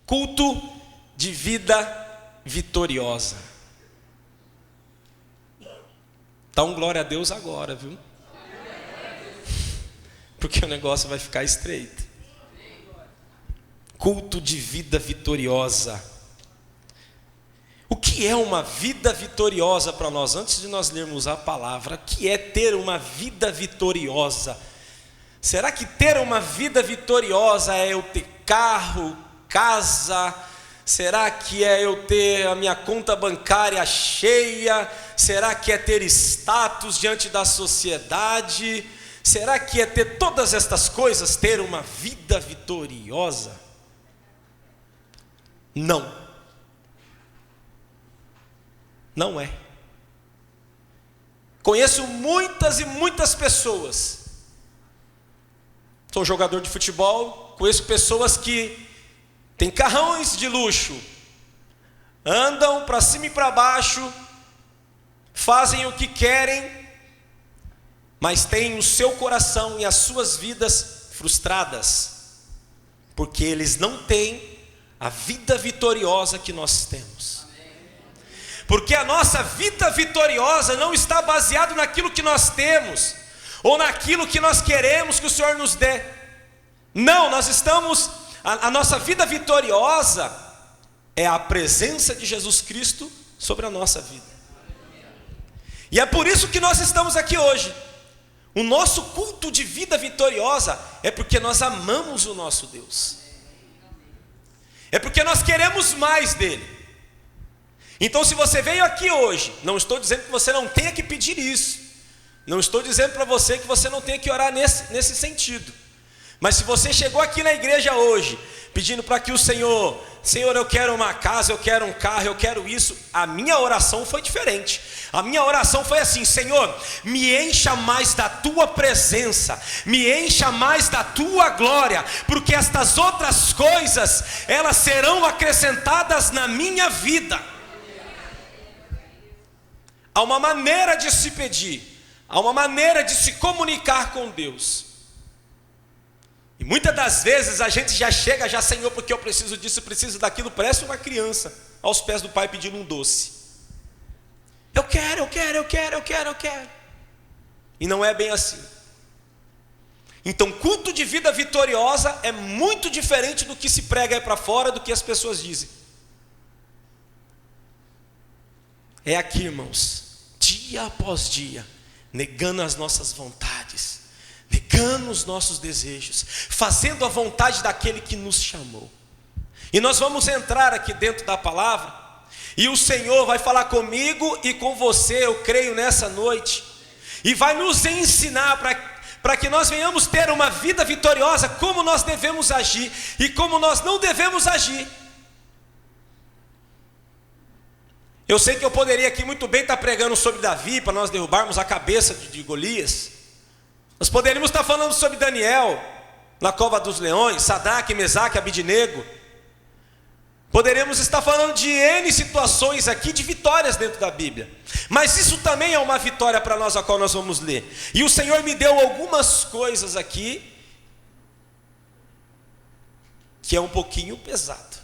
Culto de vida vitoriosa. Dá um glória a Deus agora, viu? Porque o negócio vai ficar estreito. Culto de vida vitoriosa. O que é uma vida vitoriosa para nós? Antes de nós lermos a palavra, o que é ter uma vida vitoriosa? Será que ter uma vida vitoriosa é eu ter carro, casa? Será que é eu ter a minha conta bancária cheia? Será que é ter status diante da sociedade? Será que é ter todas estas coisas, ter uma vida vitoriosa? Não. Não é. Conheço muitas e muitas pessoas. Sou jogador de futebol, conheço pessoas que têm carrões de luxo, andam para cima e para baixo, fazem o que querem, mas têm o seu coração e as suas vidas frustradas, porque eles não têm a vida vitoriosa que nós temos. Porque a nossa vida vitoriosa não está baseada naquilo que nós temos, ou naquilo que nós queremos que o Senhor nos dê. Não, nós estamos, a nossa vida vitoriosa é a presença de Jesus Cristo sobre a nossa vida. E é por isso que nós estamos aqui hoje. O nosso culto de vida vitoriosa é porque nós amamos o nosso Deus. É porque nós queremos mais dele. Então, se você veio aqui hoje, não estou dizendo que você não tenha que pedir isso, não estou dizendo para você que você não tenha que orar nesse sentido, mas se você chegou aqui na igreja hoje, pedindo para que o Senhor, eu quero uma casa, eu quero um carro, eu quero isso, a minha oração foi diferente. A minha oração foi assim: Senhor, me encha mais da tua presença, me encha mais da tua glória, porque estas outras coisas, elas serão acrescentadas na minha vida. Há uma maneira de se pedir, há uma maneira de se comunicar com Deus. E muitas das vezes a gente já chega, Senhor, porque eu preciso disso, eu preciso daquilo, parece uma criança aos pés do pai pedindo um doce. Eu quero. E não é bem assim. Então, culto de vida vitoriosa é muito diferente do que se prega aí para fora, do que as pessoas dizem. É aqui, irmãos, dia após dia, negando as nossas vontades, negando os nossos desejos, fazendo a vontade daquele que nos chamou. E nós vamos entrar aqui dentro da palavra, e o Senhor vai falar comigo e com você, eu creio, nessa noite, e vai nos ensinar para que nós venhamos ter uma vida vitoriosa, como nós devemos agir e como nós não devemos agir. Eu sei que eu poderia aqui muito bem estar pregando sobre Davi, para nós derrubarmos a cabeça de Golias. Nós poderíamos estar falando sobre Daniel, na cova dos leões, Sadraque, Mesaque, Abidnego. Poderíamos estar falando de N situações aqui, de vitórias dentro da Bíblia. Mas isso também é uma vitória para nós, a qual nós vamos ler. E o Senhor me deu algumas coisas aqui, que é um pouquinho pesado.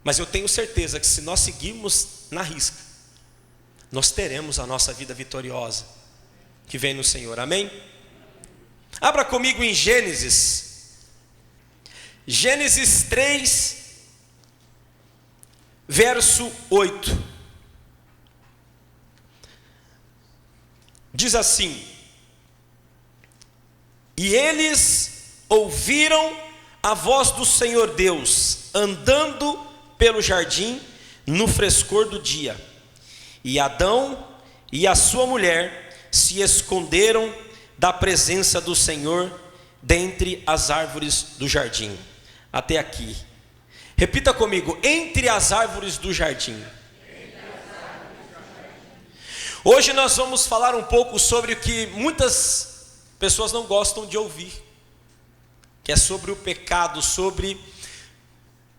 Mas eu tenho certeza que se nós seguirmos na risca, nós teremos a nossa vida vitoriosa que vem no Senhor, amém? Abra comigo em Gênesis 3, verso 8. Diz assim: e eles ouviram a voz do Senhor Deus, andando pelo jardim, no frescor do dia. E Adão e a sua mulher se esconderam da presença do Senhor dentre as árvores do jardim. Até aqui. Repita comigo: entre as árvores do jardim. Hoje nós vamos falar um pouco sobre o que muitas pessoas não gostam de ouvir, que é sobre o pecado, sobre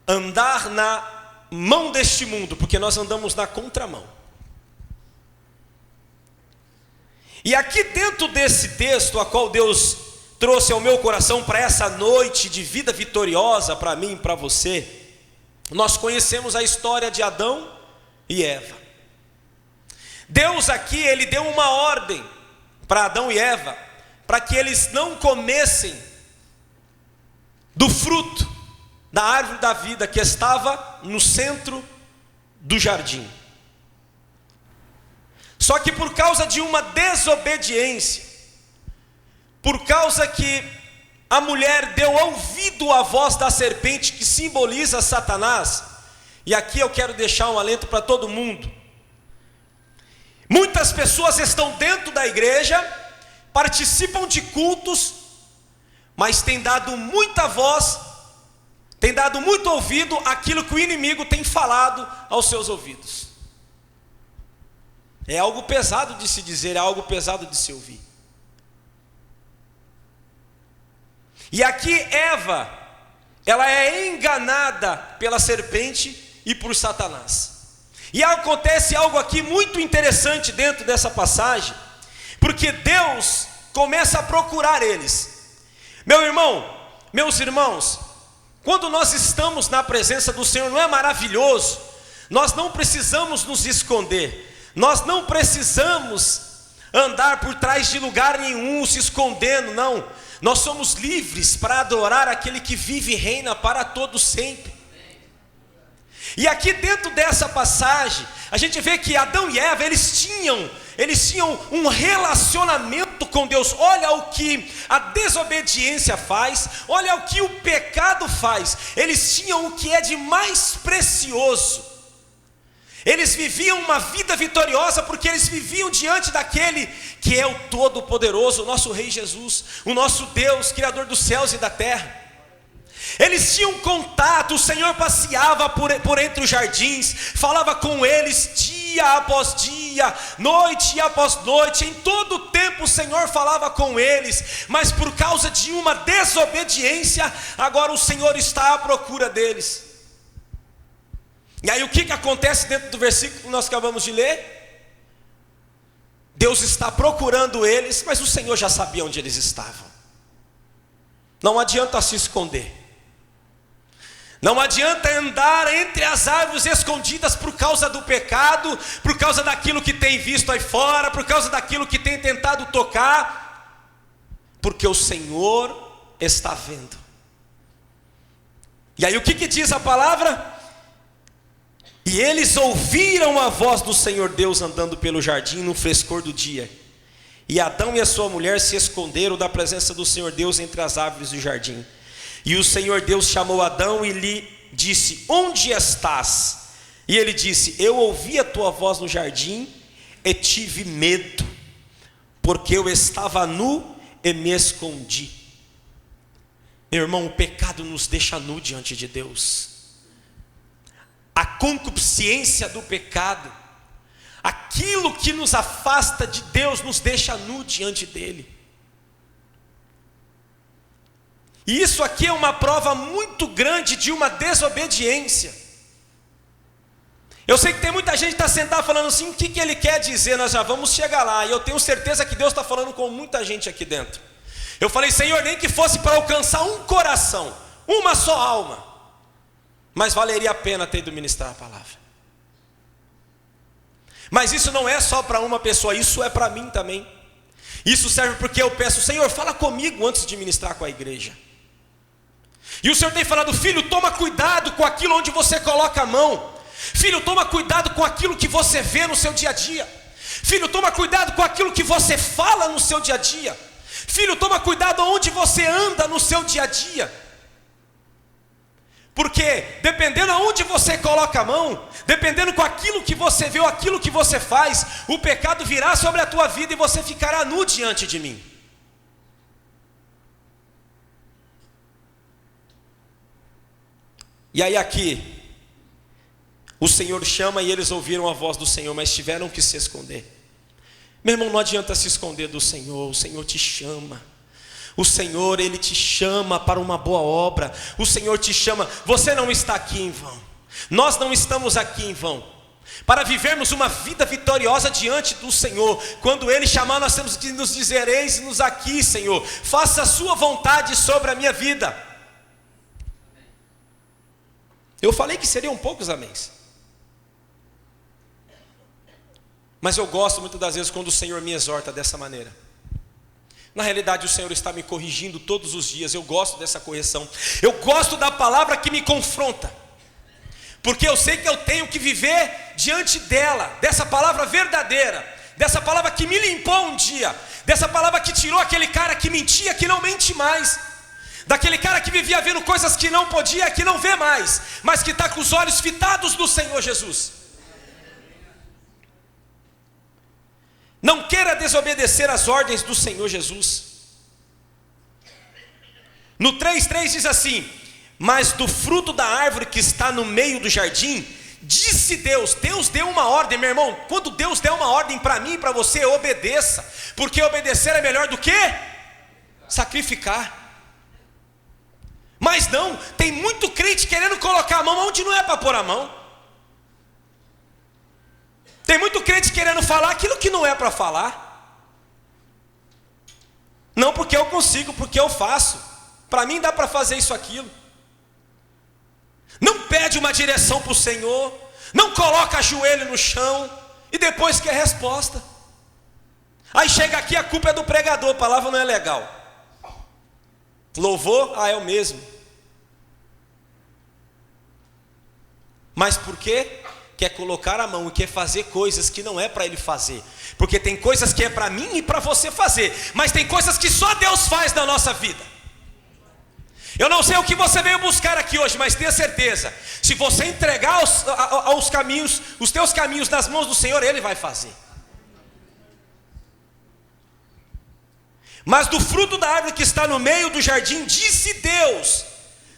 andar na mão deste mundo, porque nós andamos na contramão. E aqui dentro desse texto, a qual Deus trouxe ao meu coração para essa noite de vida vitoriosa para mim e para você, nós conhecemos a história de Adão e Eva. Deus aqui, Ele deu uma ordem para Adão e Eva, para que eles não comessem do fruto da árvore da vida que estava no centro do jardim. Só que por causa de uma desobediência, por causa que a mulher deu ouvido à voz da serpente, que simboliza Satanás, e aqui eu quero deixar um alento para todo mundo. Muitas pessoas estão dentro da igreja, participam de cultos, mas têm dado muita voz, têm dado muito ouvido àquilo que o inimigo tem falado aos seus ouvidos. É algo pesado de se dizer, é algo pesado de se ouvir. E aqui Eva, ela é enganada pela serpente e por Satanás. E acontece algo aqui muito interessante dentro dessa passagem, porque Deus começa a procurar eles. Meu irmão, meus irmãos, quando nós estamos na presença do Senhor, não é maravilhoso? Nós não precisamos nos esconder, nós não precisamos andar por trás de lugar nenhum, se escondendo, não. Nós somos livres para adorar aquele que vive e reina para todo sempre. E aqui dentro dessa passagem, a gente vê que Adão e Eva, eles tinham um relacionamento com Deus. Olha o que a desobediência faz, olha o que o pecado faz. Eles tinham o que é de mais precioso. Eles viviam uma vida vitoriosa porque eles viviam diante daquele que é o Todo-Poderoso, o nosso Rei Jesus, o nosso Deus, Criador dos céus e da terra. Eles tinham contato, o Senhor passeava por entre os jardins, falava com eles dia após dia, noite após noite, em todo o tempo o Senhor falava com eles, mas por causa de uma desobediência, agora o Senhor está à procura deles. E aí o que acontece dentro do versículo que nós acabamos de ler? Deus está procurando eles, mas o Senhor já sabia onde eles estavam. Não adianta se esconder, não adianta andar entre as árvores escondidas por causa do pecado, por causa daquilo que tem visto aí fora, por causa daquilo que tem tentado tocar, porque o Senhor está vendo. E aí o que diz a palavra? E eles ouviram a voz do Senhor Deus andando pelo jardim no frescor do dia. E Adão e a sua mulher se esconderam da presença do Senhor Deus entre as árvores do jardim. E o Senhor Deus chamou Adão e lhe disse: onde estás? E ele disse: eu ouvi a tua voz no jardim e tive medo, porque eu estava nu e me escondi. Meu irmão, o pecado nos deixa nu diante de Deus. A concupiscência do pecado, aquilo que nos afasta de Deus, nos deixa nu diante dele. E isso aqui é uma prova muito grande de uma desobediência. Eu sei que tem muita gente que está sentada falando assim: o que ele quer dizer? Nós já vamos chegar lá. E eu tenho certeza que Deus está falando com muita gente aqui dentro. Eu falei: Senhor, nem que fosse para alcançar um coração, uma só alma, mas valeria a pena ter ido ministrar a palavra. Mas isso não é só para uma pessoa, isso é para mim também. Isso serve porque eu peço: Senhor, fala comigo antes de ministrar com a igreja. E o Senhor tem falado: filho, toma cuidado com aquilo onde você coloca a mão. Filho, toma cuidado com aquilo que você vê no seu dia a dia. Filho, toma cuidado com aquilo que você fala no seu dia a dia. Filho, toma cuidado onde você anda no seu dia a dia. Porque dependendo aonde você coloca a mão, dependendo com aquilo que você vê ou aquilo que você faz, o pecado virá sobre a tua vida e você ficará nu diante de mim. E aí aqui, o Senhor chama e eles ouviram a voz do Senhor, mas tiveram que se esconder. Meu irmão, não adianta se esconder do Senhor, o Senhor te chama. O Senhor, Ele te chama para uma boa obra. O Senhor te chama. Você não está aqui em vão. Nós não estamos aqui em vão. Para vivermos uma vida vitoriosa diante do Senhor, quando Ele chamar, nós temos que nos dizer: eis-nos aqui, Senhor, faça a sua vontade sobre a minha vida. Eu falei que seriam poucos améns. Mas eu gosto muitas das vezes quando o Senhor me exorta dessa maneira. Na realidade o Senhor está me corrigindo todos os dias. Eu gosto dessa correção. Eu gosto da palavra que me confronta. Porque eu sei que eu tenho que viver diante dela, dessa palavra verdadeira, dessa palavra que me limpou um dia, dessa palavra que tirou aquele cara que mentia, que não mente mais, daquele cara que vivia vendo coisas que não podia, que não vê mais, mas que está com os olhos fitados no Senhor Jesus. Não queira desobedecer às ordens do Senhor Jesus. No 3:3 diz assim: mas do fruto da árvore que está no meio do jardim, disse Deus. Deus deu uma ordem, meu irmão. Quando Deus der uma ordem para mim e para você, obedeça, porque obedecer é melhor do que sacrificar. Mas não, tem muito crente querendo colocar a mão onde não é para pôr a mão. Tem muito crente querendo falar aquilo que não é para falar. Não porque eu consigo, porque eu faço. Para mim dá para fazer isso, aquilo. Não pede uma direção para o Senhor. Não coloca joelho no chão e depois quer resposta. Aí chega aqui, a culpa é do pregador, a palavra não é legal. Louvor, é o mesmo. Mas por quê? Quer colocar a mão e quer fazer coisas que não é para ele fazer. Porque tem coisas que é para mim e para você fazer, mas tem coisas que só Deus faz na nossa vida. Eu não sei o que você veio buscar aqui hoje, mas tenha certeza, se você entregar os teus caminhos nas mãos do Senhor, Ele vai fazer. Mas do fruto da árvore que está no meio do jardim, disse Deus: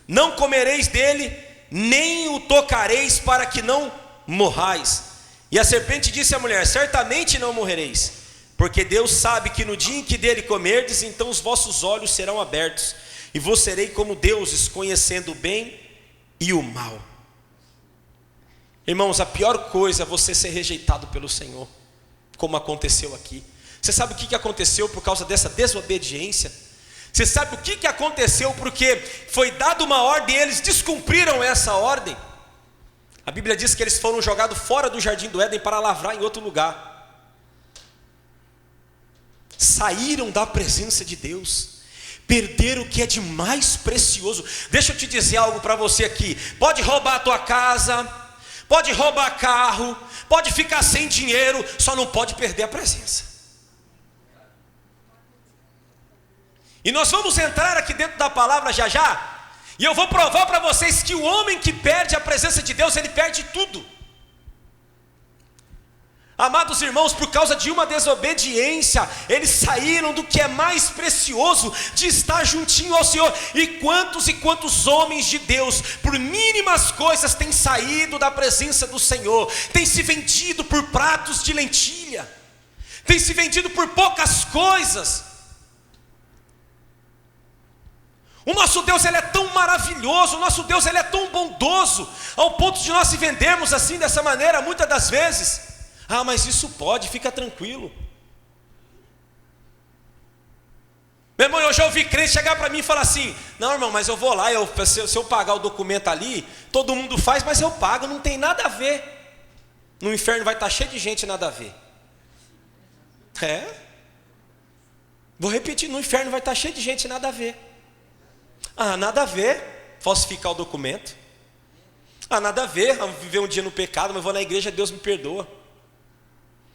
não comereis dele, nem o tocareis, para que não morrais. E a serpente disse à mulher: certamente não morrereis, porque Deus sabe que no dia em que dele comerdes, então os vossos olhos serão abertos, e vos serei como deuses, conhecendo o bem e o mal. Irmãos, a pior coisa é você ser rejeitado pelo Senhor, como aconteceu aqui. Você sabe o que aconteceu por causa dessa desobediência? Você sabe o que aconteceu porque foi dada uma ordem e eles descumpriram essa ordem? A Bíblia diz que eles foram jogados fora do jardim do Éden para lavrar em outro lugar. Saíram da presença de Deus, perderam o que é de mais precioso. Deixa eu te dizer algo para você aqui. Pode roubar a tua casa, pode roubar carro, pode ficar sem dinheiro, só não pode perder a presença. E nós vamos entrar aqui dentro da palavra já já, e eu vou provar para vocês que o homem que perde a presença de Deus, ele perde tudo. Amados irmãos, por causa de uma desobediência, eles saíram do que é mais precioso, de estar juntinho ao Senhor. E quantos homens de Deus, por mínimas coisas, têm saído da presença do Senhor, têm se vendido por pratos de lentilha, têm se vendido por poucas coisas. O nosso Deus, ele é tão maravilhoso, o nosso Deus, ele é tão bondoso, ao ponto de nós se vendermos assim, dessa maneira, muitas das vezes. Ah, mas isso pode, fica tranquilo. Meu irmão, eu já ouvi crente chegar para mim e falar assim: não, irmão, mas eu vou lá, se eu pagar o documento ali, todo mundo faz, mas eu pago, não tem nada a ver. No inferno vai estar cheio de gente, nada a ver. Vou repetir, no inferno vai estar cheio de gente, nada a ver. Ah, nada a ver falsificar o documento. Ah, nada a ver viver um dia no pecado, mas vou na igreja, Deus me perdoa.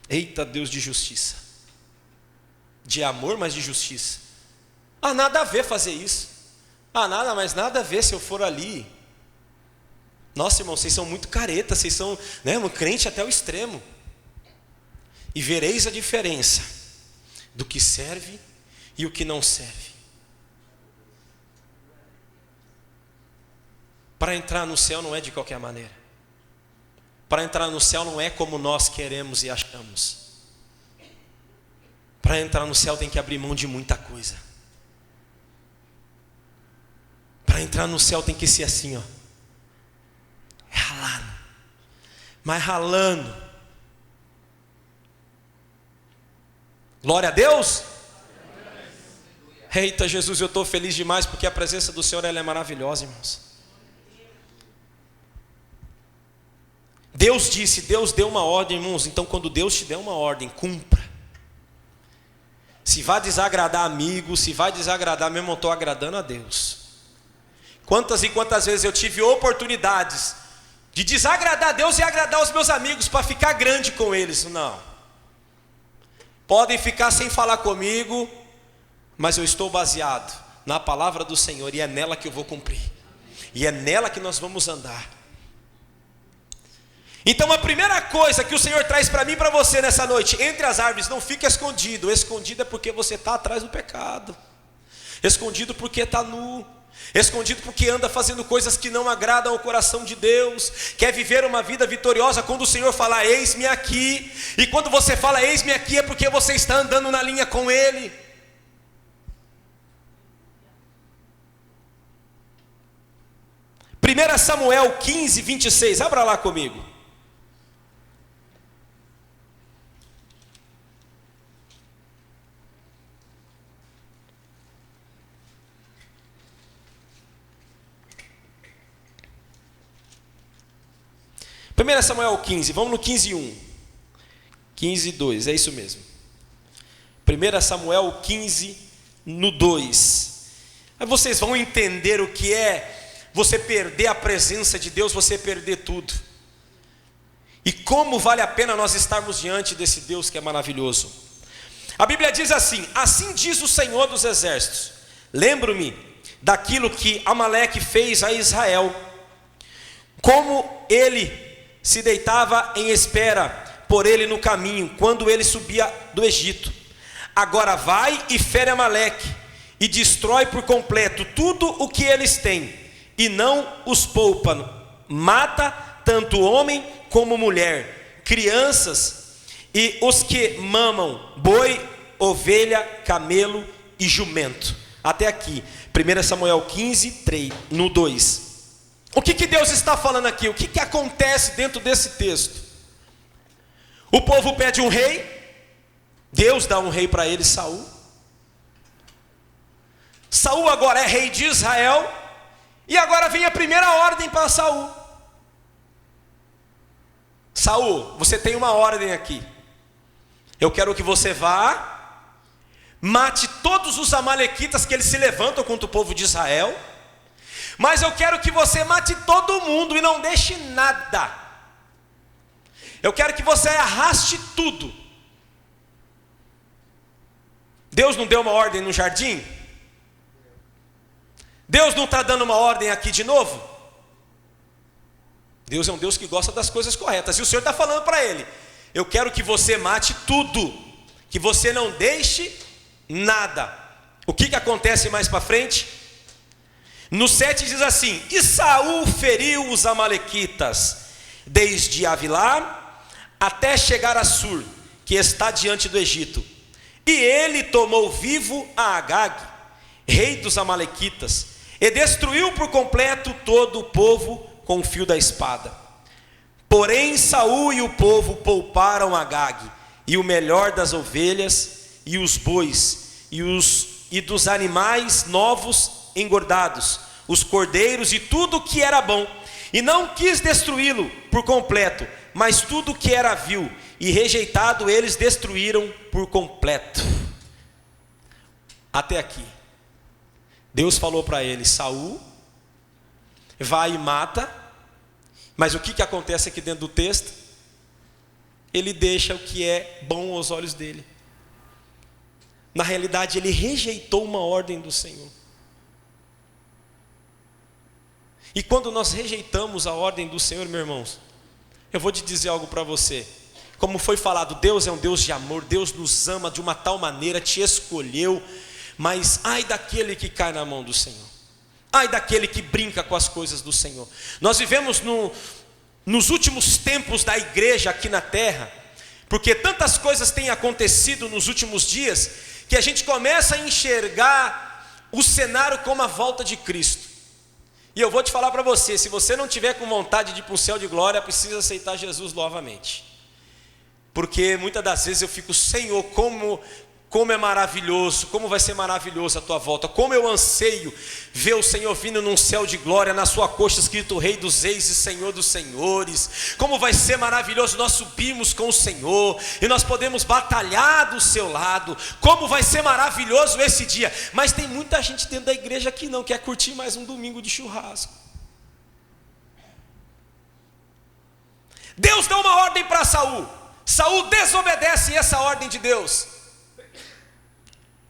Eita, Deus de justiça, de amor, mas de justiça. Ah, nada a ver fazer isso. Ah, nada a ver se eu for ali. Nossa, irmão, vocês são muito caretas, vocês são, um crente até o extremo. E vereis a diferença do que serve e o que não serve. Para entrar no céu não é de qualquer maneira. Para entrar no céu não é como nós queremos e achamos. Para entrar no céu tem que abrir mão de muita coisa. Para entrar no céu tem que ser assim, ralando, mas ralando. Glória a Deus. Eita Jesus, eu estou feliz demais porque a presença do Senhor, ela é maravilhosa, irmãos. Deus disse, Deus deu uma ordem, irmãos. Então quando Deus te der uma ordem, cumpra. Se vai desagradar amigo, se vai desagradar mesmo, eu estou agradando a Deus. Quantas e quantas vezes eu tive oportunidades de desagradar a Deus e agradar os meus amigos para ficar grande com eles. Não. Podem ficar sem falar comigo, mas eu estou baseado na palavra do Senhor e é nela que eu vou cumprir. E é nela que nós vamos andar. Então a primeira coisa que o Senhor traz para mim e para você nessa noite: entre as árvores, não fica escondido. Escondido é porque você está atrás do pecado. Escondido porque está nu. Escondido porque anda fazendo coisas que não agradam ao coração de Deus. Quer viver uma vida vitoriosa quando o Senhor fala, eis-me aqui. E quando você fala, eis-me aqui, é porque você está andando na linha com Ele. Primeira Samuel 15, 26, abra lá comigo. Primeira Samuel 15, vamos no 15:1. 15:2, é isso mesmo. Primeira Samuel 15, no 2. Aí vocês vão entender o que é você perder a presença de Deus, você perder tudo. E como vale a pena nós estarmos diante desse Deus que é maravilhoso. A Bíblia diz assim: assim diz o Senhor dos Exércitos, lembro-me daquilo que Amaleque fez a Israel, como ele se deitava em espera por ele no caminho, quando ele subia do Egito. Agora vai e fere Amaleque, e destrói por completo tudo o que eles têm, e não os poupa. Mata tanto homem como mulher, crianças, e os que mamam, boi, ovelha, camelo e jumento. Até aqui, 1 Samuel 15, 3, no 2. O que Deus está falando aqui? O que acontece dentro desse texto? O povo pede um rei, Deus dá um rei para ele, Saul. Saul agora é rei de Israel, e agora vem a primeira ordem para Saul. Saul, você tem uma ordem aqui. Eu quero que você vá, mate todos os amalequitas que eles se levantam contra o povo de Israel. Mas eu quero que você mate todo mundo e não deixe nada. Eu quero que você arraste tudo. Deus não deu uma ordem no jardim? Deus não está dando uma ordem aqui de novo? Deus é um Deus que gosta das coisas corretas. E o Senhor está falando para ele: eu quero que você mate tudo, que você não deixe nada. O que acontece mais para frente? No 7 diz assim: e Saul feriu os amalequitas, desde Avilá até chegar a Sur, que está diante do Egito. E ele tomou vivo a Agag, rei dos amalequitas, e destruiu por completo todo o povo com o fio da espada. Porém Saul e o povo pouparam Agag, e o melhor das ovelhas, e os bois, e dos animais novos engordados, os cordeiros e tudo que era bom, e não quis destruí-lo por completo, mas tudo que era vil e rejeitado eles destruíram por completo. Até aqui Deus falou para ele: Saul, vai e mata. Mas o que acontece aqui dentro do texto? Ele deixa o que é bom aos olhos dele. Na realidade ele rejeitou uma ordem do Senhor. E quando nós rejeitamos a ordem do Senhor, meus irmãos, eu vou te dizer algo para você. Como foi falado, Deus é um Deus de amor, Deus nos ama de uma tal maneira, te escolheu. Mas ai daquele que cai na mão do Senhor, ai daquele que brinca com as coisas do Senhor. Nós vivemos nos últimos tempos da igreja aqui na terra, porque tantas coisas têm acontecido nos últimos dias, que a gente começa a enxergar o cenário como a volta de Cristo. E eu vou te falar para você: se você não tiver com vontade de ir para o céu de glória, precisa aceitar Jesus novamente. Porque muitas das vezes eu fico: Senhor, Como é maravilhoso, como vai ser maravilhoso a tua volta. Como eu anseio ver o Senhor vindo num céu de glória, na sua coxa escrito Rei dos Reis e Senhor dos Senhores. Como vai ser maravilhoso nós subirmos com o Senhor e nós podemos batalhar do seu lado. Como vai ser maravilhoso esse dia. Mas tem muita gente dentro da igreja que não quer curtir mais um domingo de churrasco. Deus dá uma ordem para Saul. Saul desobedece essa ordem de Deus.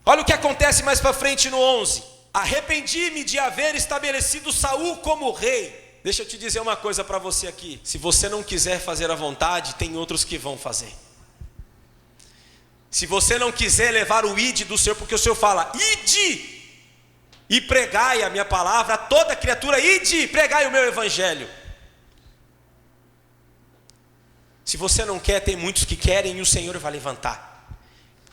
Olha o que acontece mais para frente no 11. Arrependi-me de haver estabelecido Saul como rei. Deixa eu te dizer uma coisa para você aqui. Se você não quiser fazer a vontade, tem outros que vão fazer. Se você não quiser levar o ide do Senhor, porque o Senhor fala, ide e pregai a minha palavra a toda criatura, ide e pregai o meu evangelho. Se você não quer, tem muitos que querem e o Senhor vai levantar.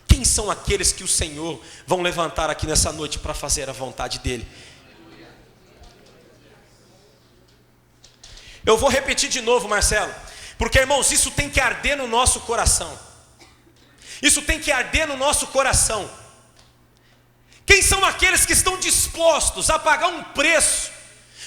Quem são aqueles que o Senhor vão levantar aqui nessa noite para fazer a vontade dEle? Eu vou repetir de novo, Marcelo, porque irmãos, isso tem que arder no nosso coração. Isso tem que arder no nosso coração. Quem são aqueles que estão dispostos a pagar um preço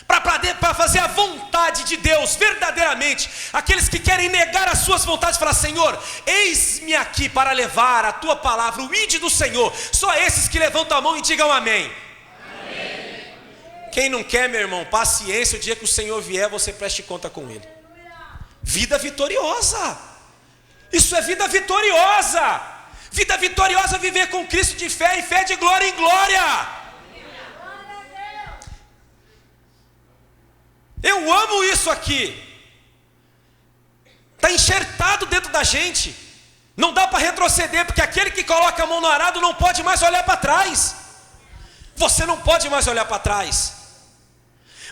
para fazer a vontade de Deus verdadeiramente? Aqueles que querem negar as suas vontades e falar, Senhor, eis-me aqui para levar a tua palavra, o ide do Senhor. Só esses que levantam a mão e digam amém. Amém. Quem não quer, meu irmão, paciência, o dia que o Senhor vier, você preste conta com Ele. Vida vitoriosa. Isso é vida vitoriosa. Vida vitoriosa é viver com Cristo de fé e fé de glória em glória. Eu amo isso aqui. Está enxertado dentro da gente. Não dá para retroceder, porque aquele que coloca a mão no arado não pode mais olhar para trás. Você não pode mais olhar para trás.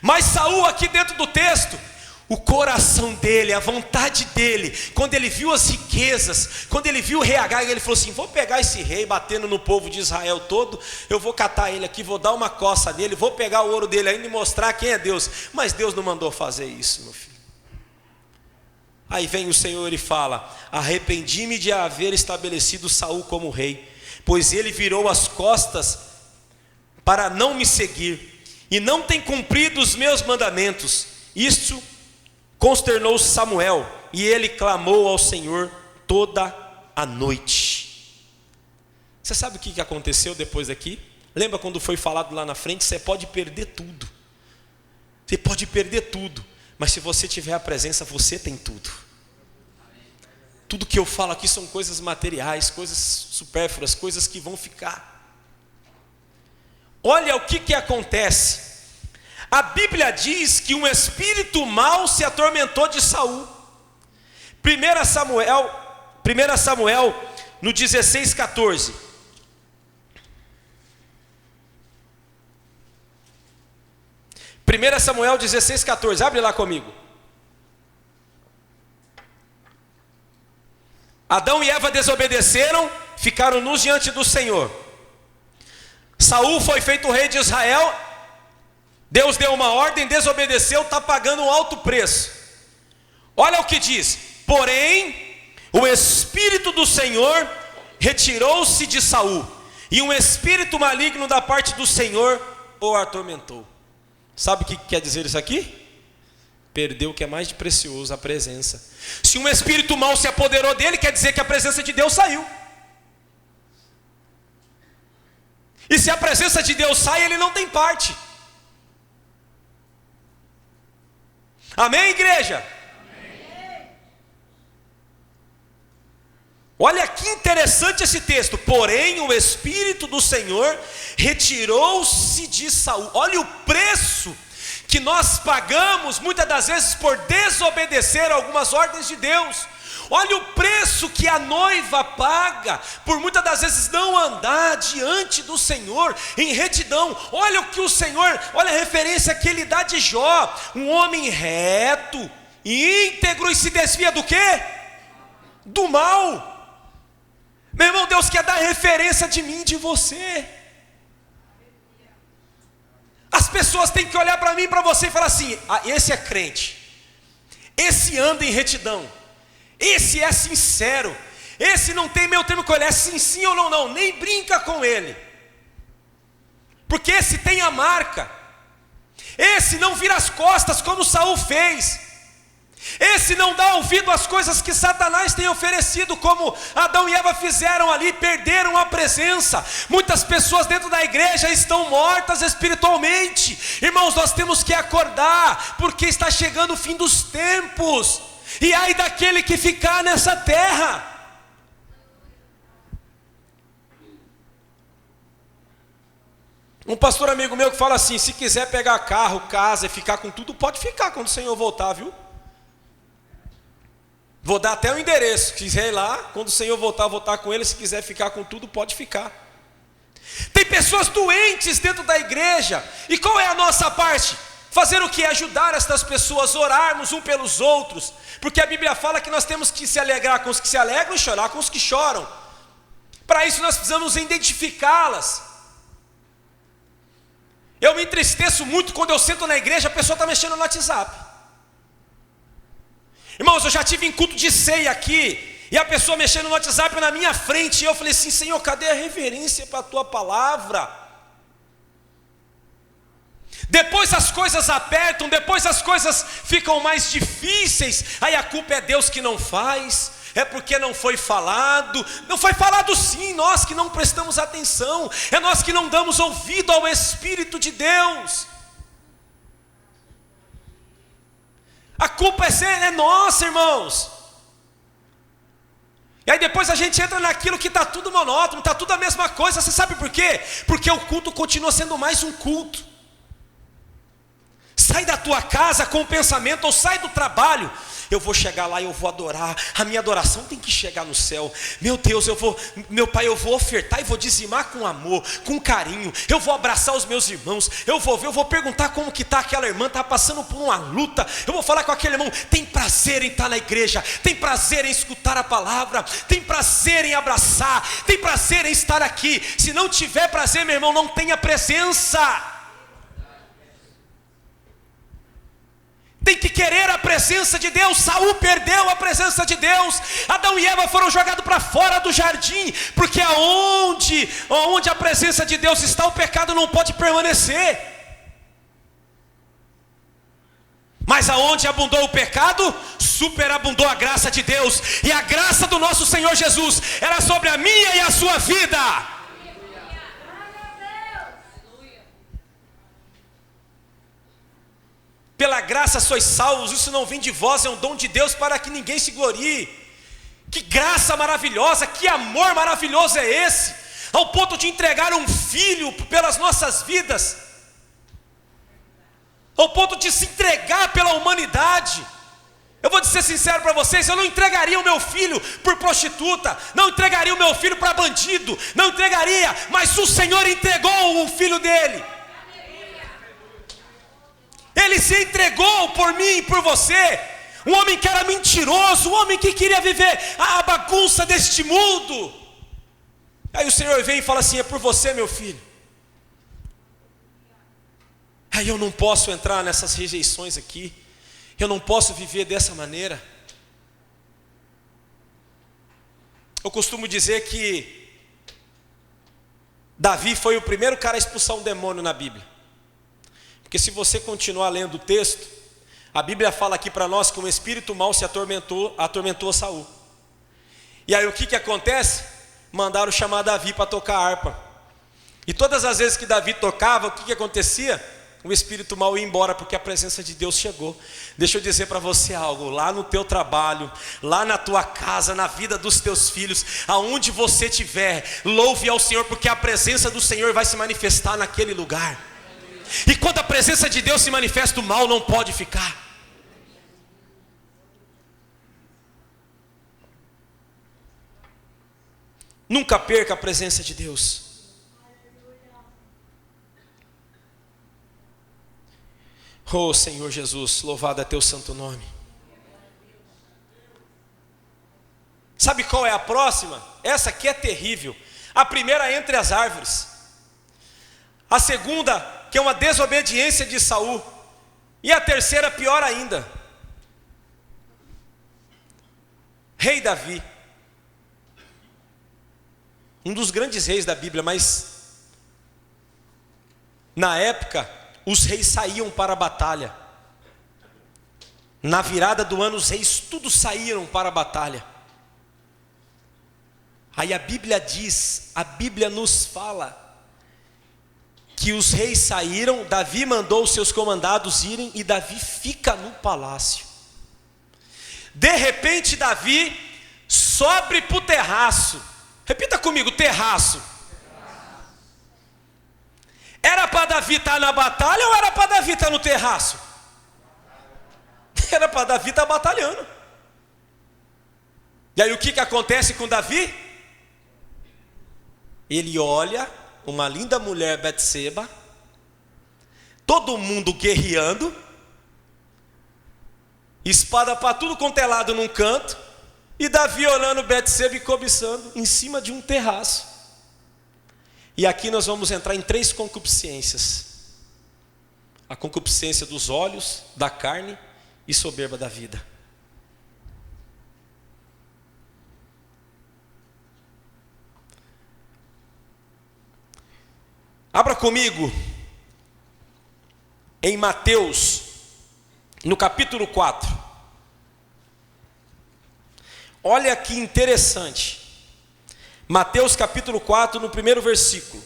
Mas Saul aqui dentro do texto, o coração dele, a vontade dele, quando ele viu as riquezas, quando ele viu o rei Agag, ele falou assim, vou pegar esse rei batendo no povo de Israel todo, eu vou catar ele aqui, vou dar uma coça nele, vou pegar o ouro dele ainda e mostrar quem é Deus. Mas Deus não mandou fazer isso, meu filho. Aí vem o Senhor e fala, arrependi-me de haver estabelecido Saul como rei, pois ele virou as costas para não me seguir, e não tem cumprido os meus mandamentos. Isto consternou Samuel, e ele clamou ao Senhor toda a noite. Você sabe o que aconteceu depois daqui? Lembra quando foi falado lá na frente? Você pode perder tudo. Você pode perder tudo. Mas se você tiver a presença, você tem tudo. Tudo que eu falo aqui são coisas materiais, coisas supérfluas, coisas que vão ficar. Olha o que acontece. A Bíblia diz que um espírito mau se atormentou de Saul. 1 Samuel no 16:14. 1 Samuel 16:14, abre lá comigo. Adão e Eva desobedeceram, ficaram nus diante do Senhor. Saul foi feito rei de Israel. Deus deu uma ordem, desobedeceu, está pagando um alto preço. Olha o que diz: porém, o Espírito do Senhor retirou-se de Saul, e um espírito maligno da parte do Senhor o atormentou. Sabe o que quer dizer isso aqui? Perdeu o que é mais de precioso, a presença. Se um espírito mau se apoderou dele, quer dizer que a presença de Deus saiu. E se a presença de Deus sai, ele não tem parte. Amém, igreja? Amém. Olha que interessante esse texto. Porém, o Espírito do Senhor retirou-se de Saul. Olha o preço que nós pagamos muitas das vezes por desobedecer algumas ordens de Deus. Olha o preço que a noiva paga por muitas das vezes não andar diante do Senhor em retidão. Olha o que o Senhor, olha a referência que ele dá de Jó: um homem reto, íntegro e se desvia do quê? Do mal. Meu irmão, Deus quer dar referência de mim e de você. As pessoas têm que olhar para mim e para você e falar assim: ah, esse é crente, esse anda em retidão, esse é sincero, esse não tem meio termo com ele, é sim, sim ou não, não, nem brinca com ele, porque esse tem a marca, esse não vira as costas como Saul fez, esse não dá ouvido às coisas que Satanás tem oferecido, como Adão e Eva fizeram ali, perderam a presença. Muitas pessoas dentro da igreja estão mortas espiritualmente. Irmãos, nós temos que acordar, porque está chegando o fim dos tempos, e ai daquele que ficar nessa terra. Um pastor amigo meu que fala assim: se quiser pegar carro, casa e ficar com tudo, pode ficar quando o Senhor voltar, viu? Vou dar até o endereço, se quiser ir lá, quando o Senhor voltar, voltar com ele. Se quiser ficar com tudo, pode ficar. Tem pessoas doentes dentro da igreja, e qual é a nossa parte? Fazer o que? Ajudar estas pessoas, orarmos um pelos outros, porque a Bíblia fala que nós temos que se alegrar com os que se alegram e chorar com os que choram. Para isso nós precisamos identificá-las. Eu me entristeço muito quando eu sento na igreja, a pessoa está mexendo no WhatsApp. Irmãos, eu já tive em culto de ceia aqui, e a pessoa mexendo no WhatsApp na minha frente, e eu falei assim: Senhor, cadê a reverência para a tua palavra? Depois as coisas apertam, depois as coisas ficam mais difíceis, aí a culpa é Deus que não faz, é porque não foi falado. Não foi falado sim, nós que não prestamos atenção, é nós que não damos ouvido ao Espírito de Deus. A culpa é nossa, irmãos. E aí depois a gente entra naquilo que está tudo monótono, está tudo a mesma coisa. Você sabe por quê? Porque o culto continua sendo mais um culto. Sai da tua casa com o pensamento, ou sai do trabalho: eu vou chegar lá e eu vou adorar. A minha adoração tem que chegar no céu. Meu Deus, meu Pai, eu vou ofertar e vou dizimar com amor, com carinho. Eu vou abraçar os meus irmãos. Eu vou perguntar como que está aquela irmã, está passando por uma luta. Eu vou falar com aquele irmão. Tem prazer em estar na igreja, tem prazer em escutar a palavra, tem prazer em abraçar, tem prazer em estar aqui. Se não tiver prazer, meu irmão, não tenha presença. Tem que querer a presença de Deus. Saul perdeu a presença de Deus. Adão e Eva foram jogados para fora do jardim, porque onde a presença de Deus está, o pecado não pode permanecer. Mas aonde abundou o pecado, superabundou a graça de Deus. E a graça do nosso Senhor Jesus era sobre a minha e a sua vida. Pela graça sois salvos, isso não vem de vós, é um dom de Deus, para que ninguém se glorie. Que graça maravilhosa, que amor maravilhoso é esse, ao ponto de entregar um filho pelas nossas vidas, ao ponto de se entregar pela humanidade. Eu vou ser sincero para vocês, eu não entregaria o meu filho por prostituta, não entregaria o meu filho para bandido, não entregaria, mas o Senhor entregou o filho dele. Ele se entregou por mim e por você. Um homem que era mentiroso, um homem que queria viver a bagunça deste mundo. Aí o Senhor vem e fala assim: é por você, meu filho. Aí eu não posso entrar nessas rejeições aqui, eu não posso viver dessa maneira. Eu costumo dizer que Davi foi o primeiro cara a expulsar um demônio na Bíblia. Porque se você continuar lendo o texto, a Bíblia fala aqui para nós que um espírito mau se atormentou Saul. E aí o que acontece? Mandaram chamar Davi para tocar harpa. E todas as vezes que Davi tocava, o que acontecia? O espírito mau ia embora, porque a presença de Deus chegou. Deixa eu dizer para você algo: lá no teu trabalho, lá na tua casa, na vida dos teus filhos, aonde você estiver, louve ao Senhor, porque a presença do Senhor vai se manifestar naquele lugar. E quando a presença de Deus se manifesta, o mal não pode ficar. Nunca perca a presença de Deus. Oh Senhor Jesus, louvado é teu santo nome. Sabe qual é a próxima? Essa aqui é terrível. A primeira é entre as árvores. A segunda, que é uma desobediência de Saul. E a terceira, pior ainda. Rei Davi. um dos grandes reis da Bíblia, mas na época os reis saíam para a batalha. Na virada do ano os reis todos saíram para a batalha. Aí a Bíblia diz, a Bíblia nos fala que os reis saíram, Davi mandou os seus comandados irem e Davi fica no palácio. De repente Davi sobe para o terraço. Repita comigo, terraço. Era para Davi estar na batalha ou era para Davi estar no terraço? Era para Davi estar batalhando. E aí o que acontece com Davi? Ele olha uma linda mulher, Betseba, todo mundo guerreando, espada para tudo quanto é lado num canto, e Davi olhando Betseba e cobiçando em cima de um terraço. E aqui nós vamos entrar em 3 concupiscências: a concupiscência dos olhos, da carne e soberba da vida. Abra comigo em Mateus, no capítulo 4. Olha que interessante. Mateus capítulo 4, no primeiro versículo.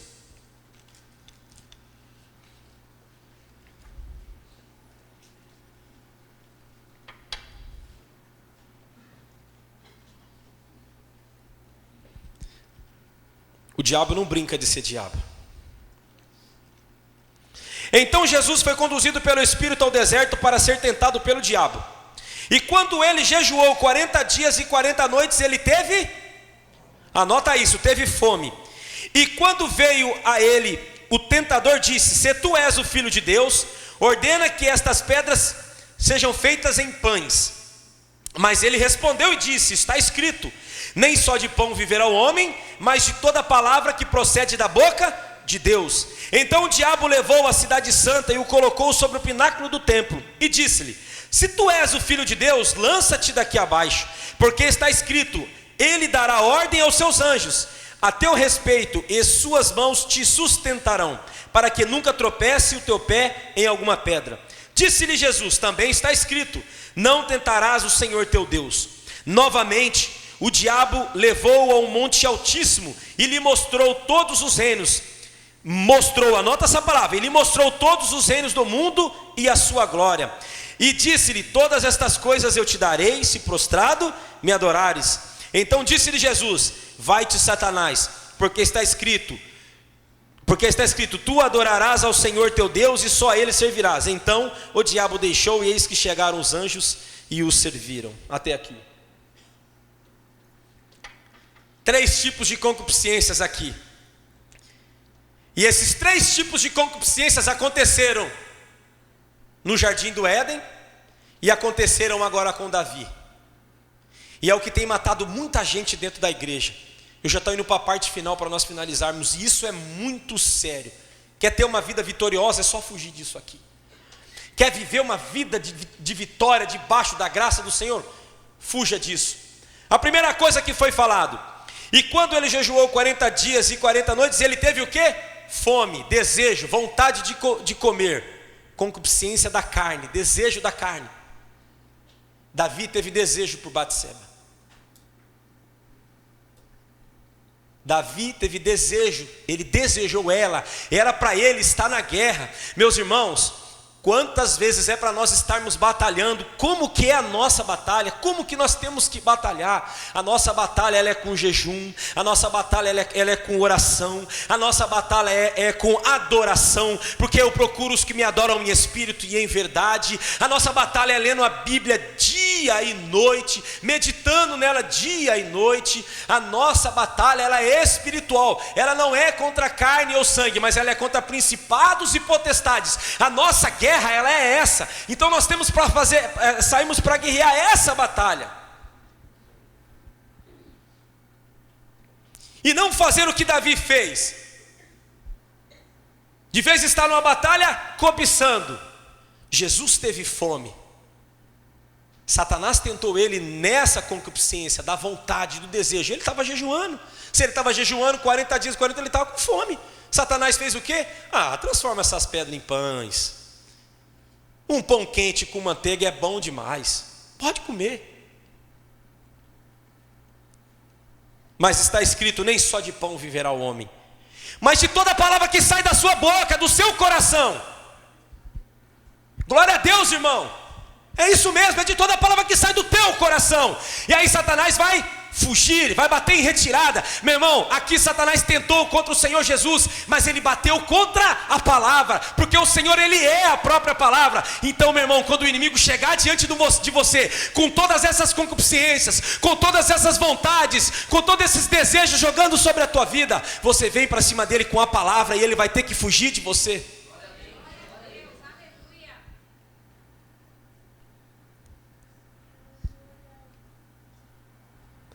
O diabo não brinca de ser diabo. Então Jesus foi conduzido pelo Espírito ao deserto para ser tentado pelo diabo. E quando ele jejuou 40 dias e 40 noites, ele teve, anota isso, teve fome. E quando veio a ele, o tentador disse: se tu és o Filho de Deus, ordena que estas pedras sejam feitas em pães. Mas ele respondeu e disse: está escrito, nem só de pão viverá o homem, mas de toda palavra que procede da boca de Deus. Então o diabo levou a cidade santa e o colocou sobre o pináculo do templo e disse-lhe: se tu és o Filho de Deus, lança-te daqui abaixo, porque está escrito, ele dará ordem aos seus anjos a teu respeito, e suas mãos te sustentarão, para que nunca tropece o teu pé em alguma pedra. Disse-lhe Jesus: também está escrito, não tentarás o Senhor teu Deus. Novamente o diabo levou-o a um monte altíssimo e lhe mostrou todos os reinos. Anota essa palavra, ele mostrou todos os reinos do mundo e a sua glória, e disse-lhe: todas estas coisas eu te darei, se prostrado me adorares. Então disse-lhe Jesus: vai-te, Satanás, porque está escrito, tu adorarás ao Senhor teu Deus e só a ele servirás. Então o diabo deixou, e eis que chegaram os anjos e o serviram. Até aqui. 3 tipos de concupiscências aqui. E esses 3 tipos de concupiscências aconteceram no jardim do Éden e aconteceram agora com Davi. E é o que tem matado muita gente dentro da igreja. Eu já estou indo para a parte final para nós finalizarmos, e isso é muito sério. Quer ter uma vida vitoriosa, é só fugir disso aqui. Quer viver uma vida de vitória debaixo da graça do Senhor? Fuja disso. A primeira coisa que foi falado: e quando ele jejuou 40 dias e 40 noites, ele teve o quê? Fome, desejo, vontade de comer. Concupiscência da carne, desejo da carne. Davi teve desejo por Batseba. Davi teve desejo, ele desejou ela, era para ele estar na guerra. Meus irmãos, quantas vezes é para nós estarmos batalhando? Como que é a nossa batalha? Como que nós temos que batalhar? A nossa batalha ela é com jejum, a nossa batalha ela é com oração, a nossa batalha é com adoração, porque eu procuro os que me adoram em espírito e em verdade. A nossa batalha é lendo a Bíblia dia e noite, meditando nela dia e noite. A nossa batalha ela é espiritual, ela não é contra carne ou sangue, mas ela é contra principados e potestades. A nossa guerra ela é essa. Então nós temos para saímos para guerrear essa batalha. E não fazer o que Davi fez. De vez em estar numa batalha cobiçando. Jesus teve fome. Satanás tentou ele nessa concupiscência da vontade, do desejo. Ele estava jejuando. Se ele estava jejuando 40 dias, 40 ele estava com fome. Satanás fez o quê? Transforma essas pedras em pães. Um pão quente com manteiga é bom demais. Pode comer. Mas está escrito, nem só de pão viverá o homem, mas de toda palavra que sai da sua boca, do seu coração. Glória a Deus, irmão. É isso mesmo, é de toda palavra que sai do teu coração. E aí Satanás vai fugir, vai bater em retirada. Meu irmão, aqui Satanás tentou contra o Senhor Jesus, mas ele bateu contra a palavra, porque o Senhor, ele é a própria palavra. Então, meu irmão, quando o inimigo chegar diante de você, com todas essas concupiscências, com todas essas vontades, com todos esses desejos jogando sobre a tua vida, você vem para cima dele com a palavra e ele vai ter que fugir de você.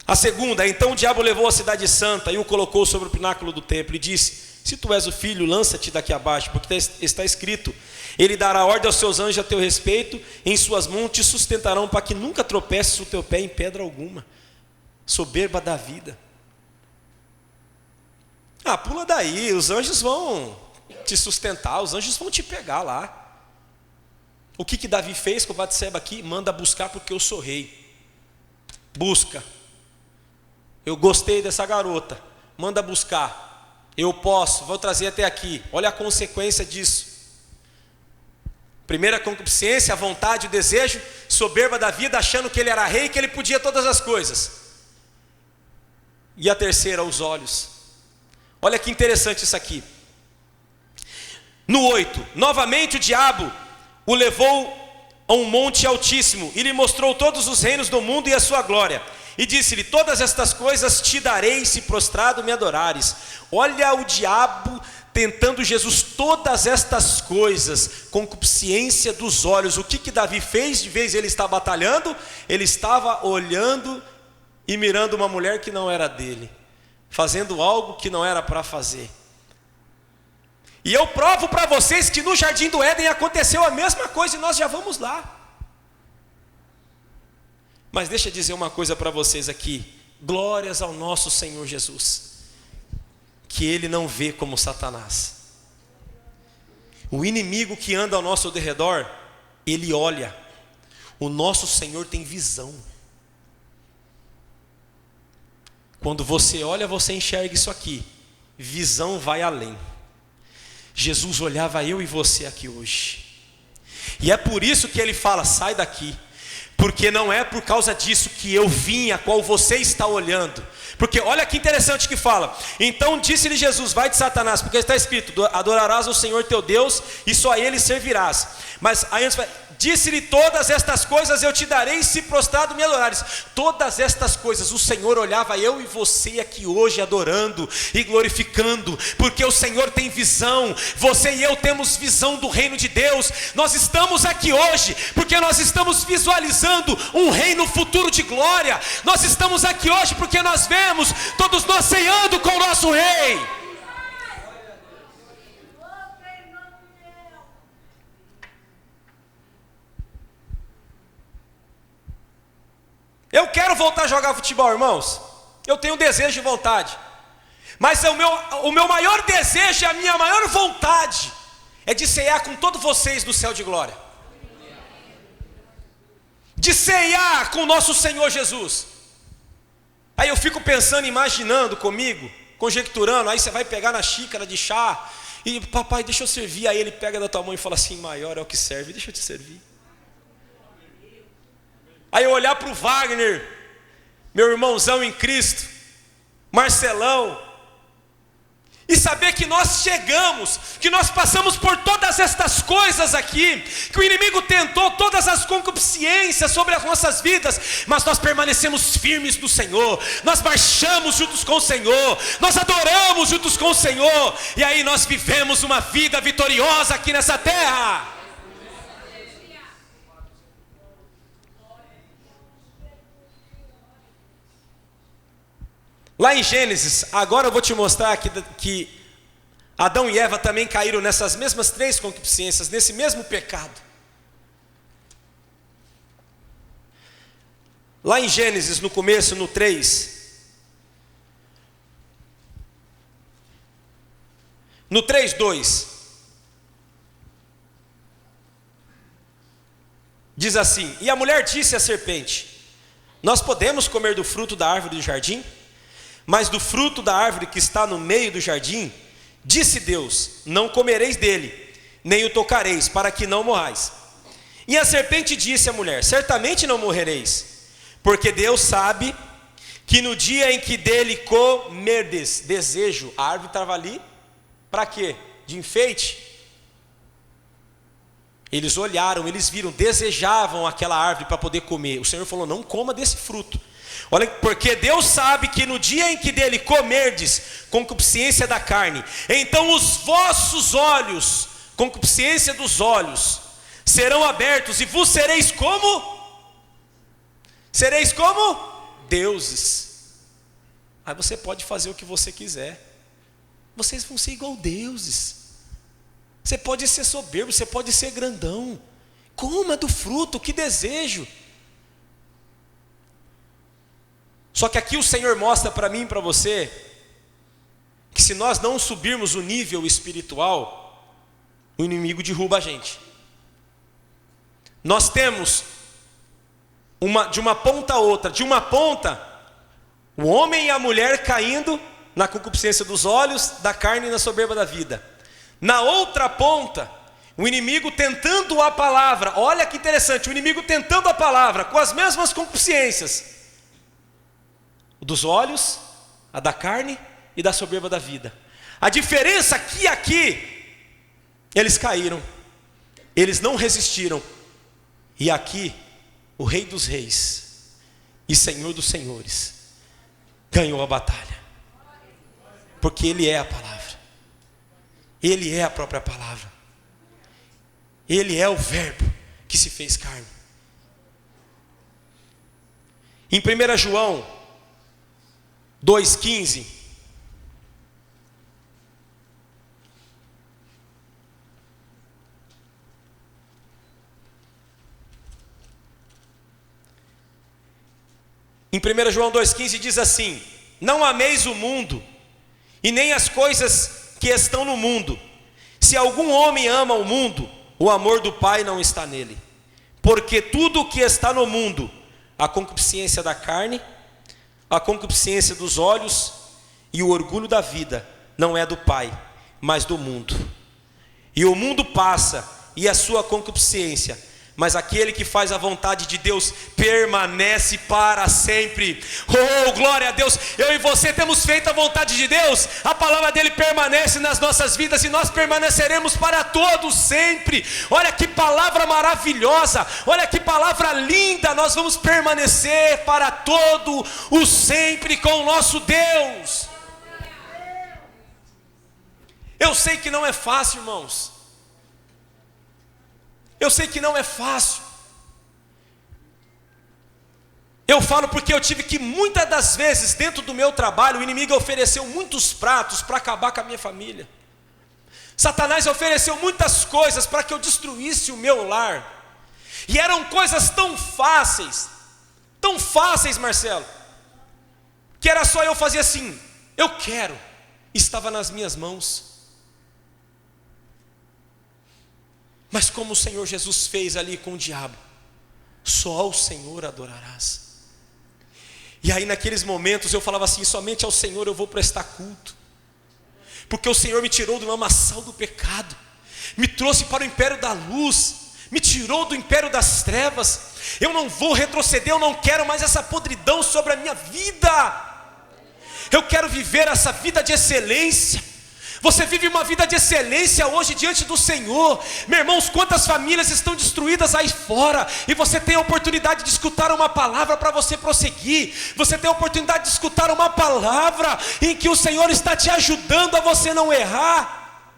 A segunda, então o diabo levou a cidade santa e o colocou sobre o pináculo do templo e disse: se tu és o filho, lança-te daqui abaixo, porque está escrito: ele dará ordem aos seus anjos a teu respeito, em suas mãos te sustentarão, para que nunca tropeces o teu pé em pedra alguma. Soberba da vida. Pula daí, os anjos vão te sustentar, os anjos vão te pegar lá. O que Davi fez com Batseba aqui? Manda buscar, porque eu sou rei. Busca. Eu gostei dessa garota, manda buscar. Eu posso, vou trazer até aqui. Olha a consequência disso. Primeira concupiscência, a vontade, o desejo, soberba da vida, achando que ele era rei, que ele podia todas as coisas. E a terceira, os olhos. Olha que interessante isso aqui. No 8, novamente o diabo o levou a um monte altíssimo e lhe mostrou todos os reinos do mundo e a sua glória. E disse-lhe: todas estas coisas te darei, se prostrado me adorares. Olha o diabo tentando Jesus, todas estas coisas, concupiscência dos olhos. O que Davi fez? De vez ele está batalhando, ele estava olhando e mirando uma mulher que não era dele, fazendo algo que não era para fazer. E eu provo para vocês que no Jardim do Éden aconteceu a mesma coisa, e nós já vamos lá. Mas deixa eu dizer uma coisa para vocês aqui. Glórias ao nosso Senhor Jesus, que Ele não vê como Satanás. O inimigo que anda ao nosso derredor, ele olha. O nosso Senhor tem visão. Quando você olha, você enxerga isso aqui. Visão vai além. Jesus olhava eu e você aqui hoje. E é por isso que Ele fala: sai daqui. Porque não é por causa disso que eu vim, a qual você está olhando. Porque olha que interessante que fala: então disse-lhe Jesus: vai de Satanás, porque está escrito: adorarás ao Senhor teu Deus e só a Ele servirás. Mas aí antes disse-lhe: todas estas coisas eu te darei, se prostrado me adorares. Todas estas coisas, o Senhor olhava eu e você aqui hoje adorando e glorificando, porque o Senhor tem visão. Você e eu temos visão do reino de Deus. Nós estamos aqui hoje porque nós estamos visualizando um reino futuro de glória. Nós estamos aqui hoje porque nós vemos todos nós ceando com o nosso rei. Eu quero voltar a jogar futebol, irmãos. Eu tenho desejo e vontade. Mas o meu maior desejo, a minha maior vontade é de ceiar com todos vocês no céu de glória. De ceiar com o nosso Senhor Jesus. Aí eu fico pensando, imaginando comigo, conjecturando. Aí você vai pegar na xícara de chá e: papai, deixa eu servir. Aí ele pega da tua mão e fala assim: maior é o que serve, deixa eu te servir. Aí eu olhar para o Wagner, meu irmãozão em Cristo, Marcelão, e saber que nós chegamos, que nós passamos por todas estas coisas aqui, que o inimigo tentou todas as concupiscências sobre as nossas vidas, mas nós permanecemos firmes no Senhor, nós marchamos juntos com o Senhor, nós adoramos juntos com o Senhor, e aí nós vivemos uma vida vitoriosa aqui nessa terra. Lá em Gênesis, agora eu vou te mostrar que Adão e Eva também caíram nessas mesmas 3 concupiscências, nesse mesmo pecado. lá em Gênesis, no começo, no 3. No 3:2. Diz assim: e a mulher disse à serpente: nós podemos comer do fruto da árvore do jardim? Mas do fruto da árvore que está no meio do jardim, disse Deus: não comereis dele, nem o tocareis, para que não morrais. E a serpente disse à mulher: certamente não morrereis, porque Deus sabe que no dia em que dele comerdes, desejo, a árvore estava ali, para quê? De enfeite. Eles olharam, eles viram, desejavam aquela árvore para poder comer. O Senhor falou: não coma desse fruto. Olha, porque Deus sabe que no dia em que dele comerdes, concupiscência da carne, então os vossos olhos, concupiscência dos olhos, serão abertos, e vos sereis como? Sereis como? Deuses. Aí você pode fazer o que você quiser. Vocês vão ser igual deuses. Você pode ser soberbo, você pode ser grandão. Coma do fruto, que desejo. Só que aqui o Senhor mostra para mim e para você que se nós não subirmos o nível espiritual, o inimigo derruba a gente. Nós temos de uma ponta a outra, de uma ponta, o homem e a mulher caindo na concupiscência dos olhos, da carne e na soberba da vida. Na outra ponta, o inimigo tentando a palavra. Olha que interessante, o inimigo tentando a palavra com as mesmas concupiscências, dos olhos, a da carne e da soberba da vida. A diferença aqui, eles caíram, eles não resistiram. E aqui, o Rei dos Reis e Senhor dos Senhores ganhou a batalha, porque Ele é a palavra, Ele é a própria palavra, Ele é o verbo que se fez carne. Em 1 João 2,15, em 1 João 2,15 diz assim: não ameis o mundo, e nem as coisas que estão no mundo. Se algum homem ama o mundo, o amor do Pai não está nele. Porque tudo o que está no mundo, a concupiscência da carne, a concupiscência dos olhos e o orgulho da vida, não é do Pai, mas do mundo. E o mundo passa, e a sua concupiscência, mas aquele que faz a vontade de Deus permanece para sempre. Oh, glória a Deus! Eu e você temos feito a vontade de Deus, a palavra dele permanece nas nossas vidas, e nós permaneceremos para todos sempre. Olha que palavra maravilhosa, olha que palavra linda. Nós vamos permanecer para todo o sempre com o nosso Deus. Eu sei que não é fácil, irmãos. Eu sei que não é fácil. Eu falo porque eu tive que, muitas das vezes, dentro do meu trabalho, o inimigo ofereceu muitos pratos para acabar com a minha família. Satanás ofereceu muitas coisas para que eu destruísse o meu lar. E eram coisas tão fáceis, Marcelo, que era só eu fazer assim: eu quero, estava nas minhas mãos. Mas como o Senhor Jesus fez ali com o diabo: só ao Senhor adorarás. E aí naqueles momentos eu falava assim: somente ao Senhor eu vou prestar culto, porque o Senhor me tirou do lamaçal do pecado, me trouxe para o império da luz, me tirou do império das trevas. Eu não vou retroceder, eu não quero mais essa podridão sobre a minha vida. Eu quero viver essa vida de excelência. Você vive uma vida de excelência hoje diante do Senhor. Meus irmãos, quantas famílias estão destruídas aí fora, e você tem a oportunidade de escutar uma palavra para você prosseguir. Você tem a oportunidade de escutar uma palavra em que o Senhor está te ajudando a você não errar.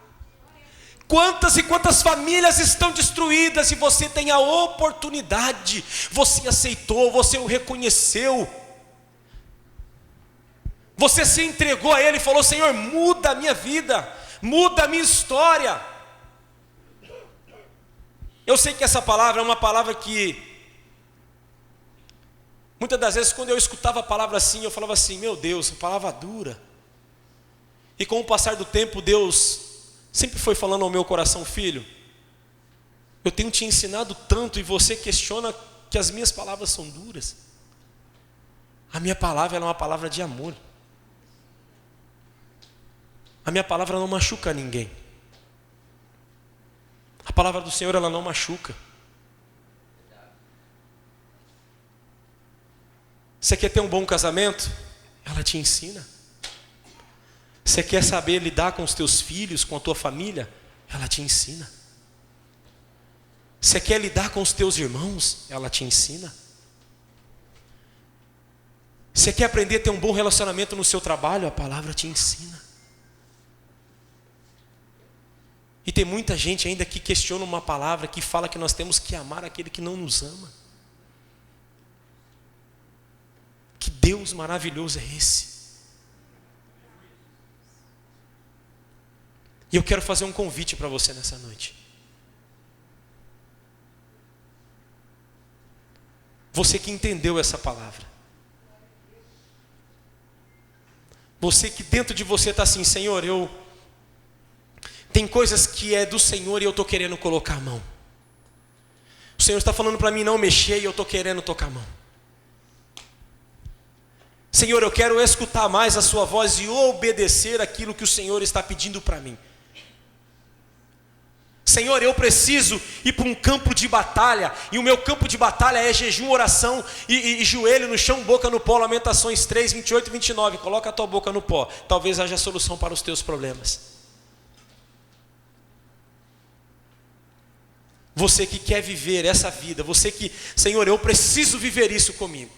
Quantas e quantas famílias estão destruídas, e você tem a oportunidade, você aceitou, você o reconheceu, você se entregou a Ele e falou: Senhor, muda a minha vida, muda a minha história. Eu sei que essa palavra é uma palavra que Muitas das vezes quando eu escutava a palavra assim, eu falava assim, meu Deus, a palavra dura. E com o passar do tempo, Deus sempre foi falando ao meu coração, filho, eu tenho te ensinado tanto e você questiona que as minhas palavras são duras. A minha palavra ela é uma palavra de amor. A minha palavra não machuca ninguém. A palavra do Senhor ela não machuca. Você quer ter um bom casamento? Ela te ensina. Você quer saber lidar com os teus filhos, com a tua família? Ela te ensina. Você quer lidar com os teus irmãos? Ela te ensina. Você quer aprender a ter um bom relacionamento no seu trabalho? A palavra te ensina. E tem muita gente ainda que questiona uma palavra, que fala que nós temos que amar aquele que não nos ama. Que Deus maravilhoso é esse? E eu quero fazer um convite para você nessa noite. Você que entendeu essa palavra. Você que dentro de você está assim, Senhor, tem coisas que é do Senhor e eu estou querendo colocar a mão. O Senhor está falando para mim não mexer e eu estou querendo tocar a mão. Senhor, eu quero escutar mais a sua voz e obedecer aquilo que o Senhor está pedindo para mim. Senhor, eu preciso ir para um campo de batalha, e o meu campo de batalha é jejum, oração e joelho no chão, boca no pó. Lamentações 3, 28 e 29, coloca a tua boca no pó, talvez haja solução para os teus problemas. Você que quer viver essa vida, você que, Senhor, eu preciso viver isso comigo.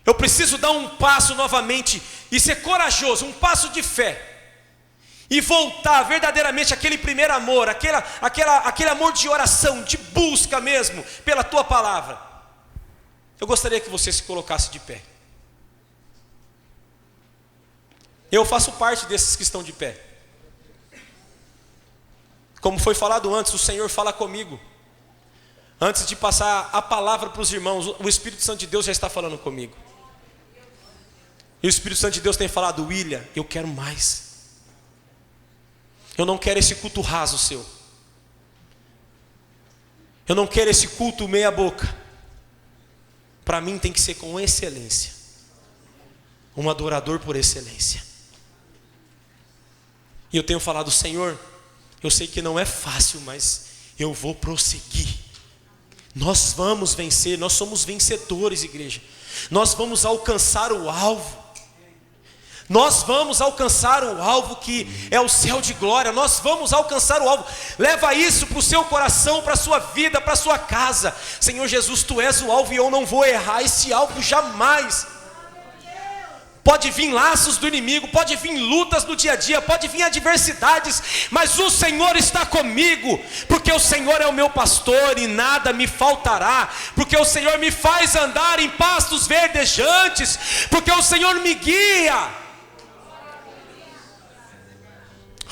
Eu preciso dar um passo novamente e ser corajoso, um passo de fé. E voltar verdadeiramente àquele primeiro amor, aquele amor de oração, de busca mesmo, pela tua palavra. Eu gostaria que você se colocasse de pé. Eu faço parte desses que estão de pé. Como foi falado antes, o Senhor fala comigo. Antes de passar a palavra para os irmãos, o Espírito Santo de Deus já está falando comigo. E o Espírito Santo de Deus tem falado, William, eu quero mais. Eu não quero esse culto raso seu. Eu não quero esse culto meia boca. Para mim tem que ser com excelência. Um adorador por excelência. E eu tenho falado, Senhor, eu sei que não é fácil, mas eu vou prosseguir. Nós vamos vencer, nós somos vencedores, igreja. Nós vamos alcançar o alvo. Nós vamos alcançar o alvo que é o céu de glória. Nós vamos alcançar o alvo. Leva isso para o seu coração, para a sua vida, para a sua casa. Senhor Jesus, Tu és o alvo e eu não vou errar esse alvo jamais. Pode vir laços do inimigo, pode vir lutas no dia a dia, pode vir adversidades, mas o Senhor está comigo, porque o Senhor é o meu pastor e nada me faltará, porque o Senhor me faz andar em pastos verdejantes, porque o Senhor me guia.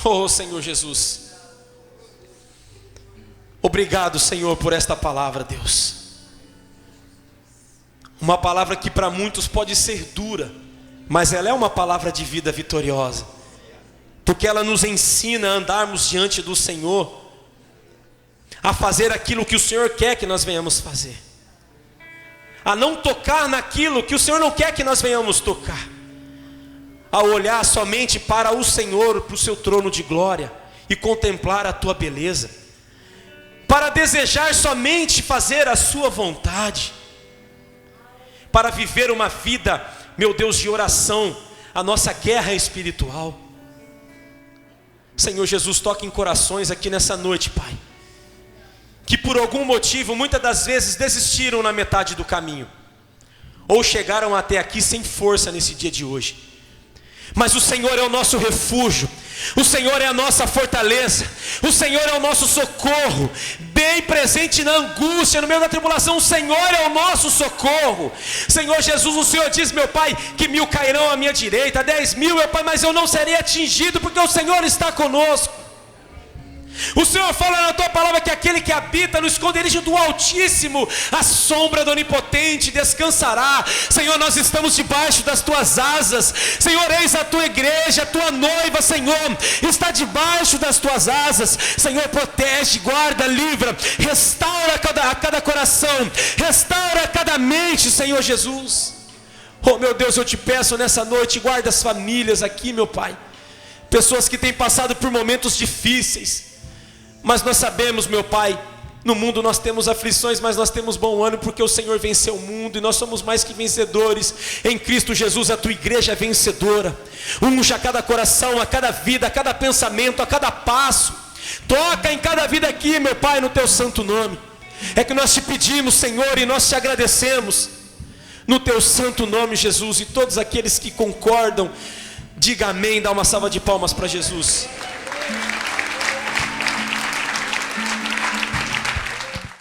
Oh Senhor Jesus, obrigado Senhor por esta palavra, Deus. Uma palavra que para muitos pode ser dura, mas ela é uma palavra de vida vitoriosa, porque ela nos ensina a andarmos diante do Senhor, a fazer aquilo que o Senhor quer que nós venhamos fazer, a não tocar naquilo que o Senhor não quer que nós venhamos tocar, a olhar somente para o Senhor, para o seu trono de glória e contemplar a tua beleza, para desejar somente fazer a sua vontade, para viver uma vida, meu Deus, de oração. A nossa guerra é espiritual. Senhor Jesus, toque em corações aqui nessa noite, Pai, que por algum motivo muitas das vezes desistiram na metade do caminho, ou chegaram até aqui sem força nesse dia de hoje. Mas o Senhor é o nosso refúgio, o Senhor é a nossa fortaleza, o Senhor é o nosso socorro, bem presente na angústia, no meio da tribulação, o Senhor é o nosso socorro. Senhor Jesus, o Senhor diz, meu Pai, que 1000 cairão à minha direita, 10.000, meu Pai, mas eu não serei atingido, porque o Senhor está conosco. O Senhor fala na tua palavra que aquele que habita no esconderijo do Altíssimo, a sombra do Onipotente descansará. Senhor, nós estamos debaixo das tuas asas. Senhor, eis a tua igreja, a tua noiva, Senhor, está debaixo das tuas asas. Senhor, protege, guarda, livra, restaura a cada coração, restaura cada mente, Senhor Jesus. Oh meu Deus, eu te peço nessa noite, guarda as famílias aqui, meu Pai. Pessoas que têm passado por momentos difíceis. Mas nós sabemos, meu Pai, no mundo nós temos aflições, mas nós temos bom ânimo, porque o Senhor venceu o mundo, e nós somos mais que vencedores, em Cristo Jesus. A tua igreja é vencedora. Unja a cada coração, a cada vida, a cada pensamento, a cada passo. Toca em cada vida aqui, meu Pai, no teu santo nome. É que nós te pedimos, Senhor, e nós te agradecemos, no teu santo nome, Jesus. E todos aqueles que concordam, diga amém, dá uma salva de palmas para Jesus.